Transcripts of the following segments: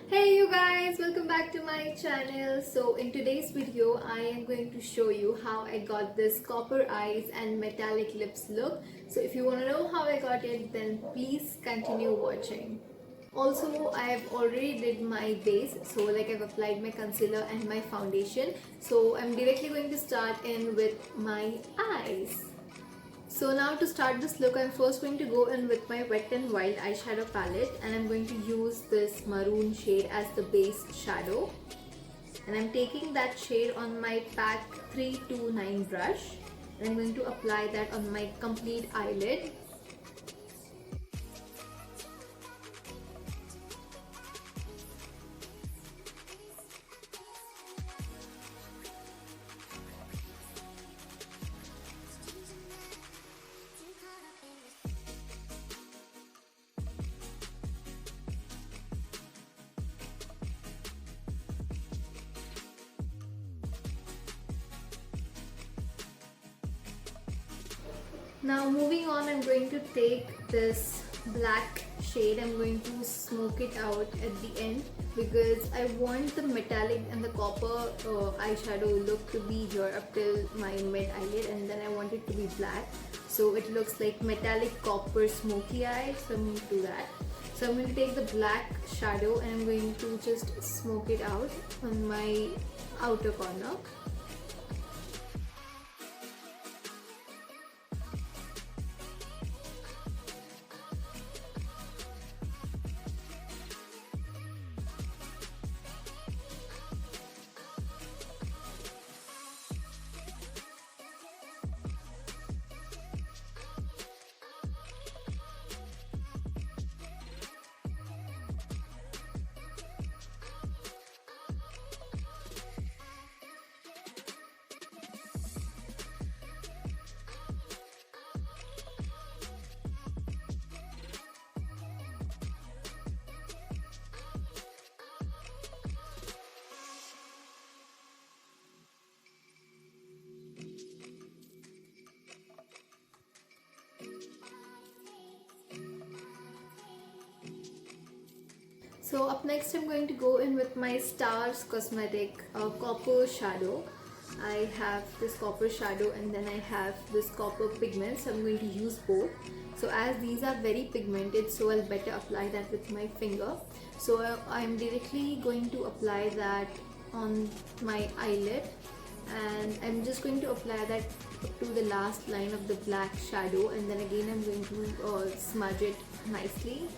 Hey you guys, welcome back to my channel. So in today's video I am going to show you how I got this copper eyes and metallic lips look. So if you want to know how I got it, then please continue watching. Also, I have already did my base, so like I've applied my concealer and my foundation. So I'm directly going to start in with my eyes. So now to start this look, I'm first going to go in with my Wet n Wild eyeshadow palette, and I'm going to use this maroon shade as the base shadow. And I'm taking that shade on my pack 329 brush, and I'm going to apply that on my complete eyelid. Now moving on, I'm going to take this black shade, I'm going to smoke it out at the end because I want the metallic and the copper eyeshadow look to be here up till my mid eyelid, and then I want it to be black so it looks like metallic copper smoky eye. So I'm going to do that. So I'm going to take the black shadow and I'm going to just smoke it out on my outer corner. So up next I'm going to go in with my Stars Cosmetic copper shadow. I have this copper shadow and then I have this copper pigment, so I'm going to use both. So as these are very pigmented, so I'll better apply that with my finger. So I'm directly going to apply that on my eyelid, and I'm just going to apply that to the last line of the black shadow, and then again I'm going to smudge it nicely.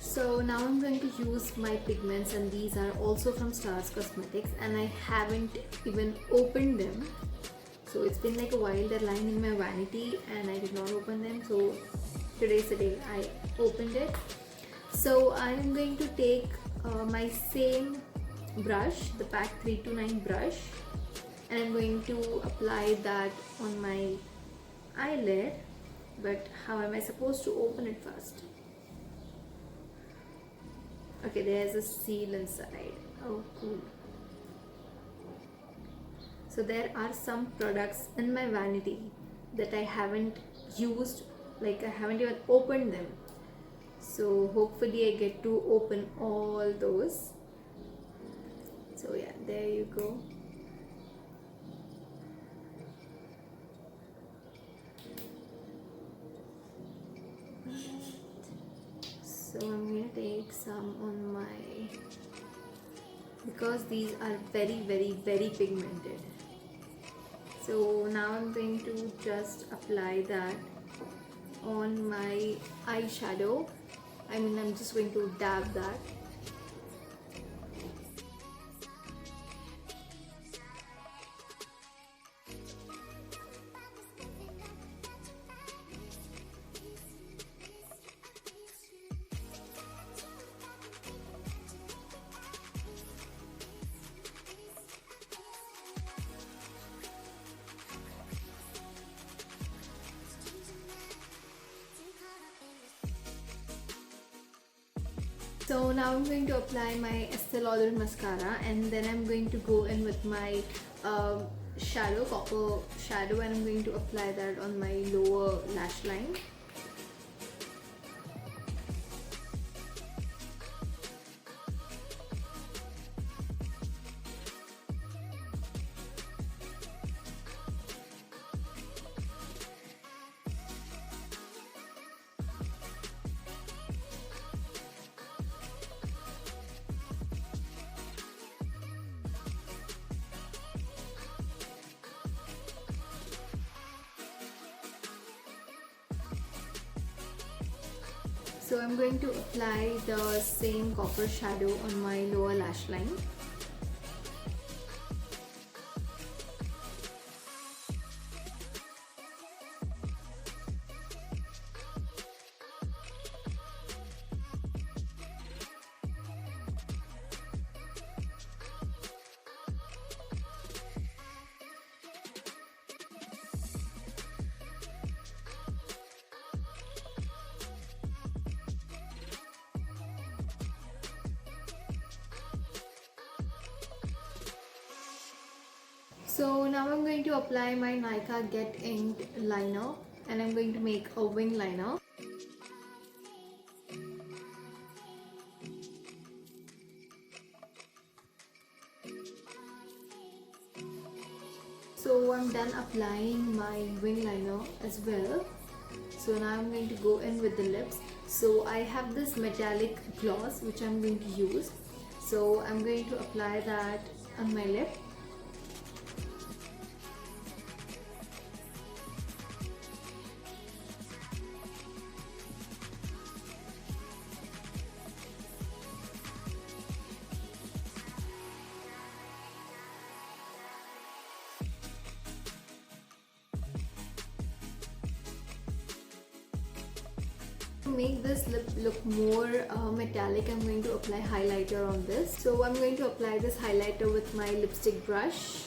So now I'm going to use my pigments, and these are also from Stars Cosmetics, and I haven't even opened them. So it's been like a while, they're lying in my vanity and I did not open them. So today's the day I opened it. So I'm going to take my same brush, the pack 329 brush, and I'm going to apply that on my eyelid. But how am I supposed to open it first? Okay, there's a seal inside. Oh, cool. So there are some products in my vanity that I haven't used, like I haven't even opened them. So hopefully I get to open all those. So yeah, there you go. So I'm going to take some on my, because these are very pigmented. So now I'm going to just apply that on my eyeshadow. I'm just going to dab that. So now I'm going to apply my Estee Lauder mascara, and then I'm going to go in with my shadow, copper shadow, and I'm going to apply that on my lower lash line. So I'm going to apply the same copper shadow on my lower lash line. So now I'm going to apply my Nykaa Get Inked liner, and I'm going to make a wing liner. So I'm done applying my wing liner as well. So now I'm going to go in with the lips. So I have this metallic gloss which I'm going to use. So I'm going to apply that on my lip. To make this lip look more metallic, I'm going to apply highlighter on this. So I'm going to apply this highlighter with my lipstick brush.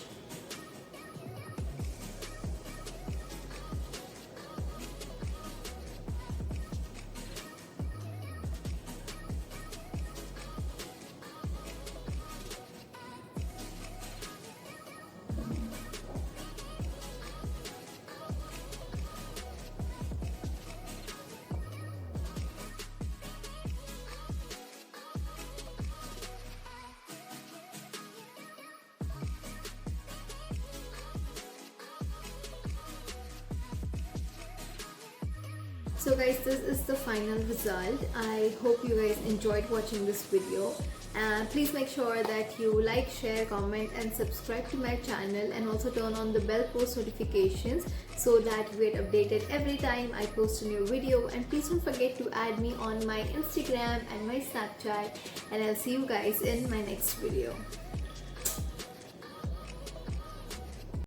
So guys, this is the final result. I hope you guys enjoyed watching this video, and please make sure that you like, share, comment and subscribe to my channel, and also turn on the bell post notifications so that you get updated every time I post a new video. And please don't forget to add me on my Instagram and my Snapchat, and I'll see you guys in my next video.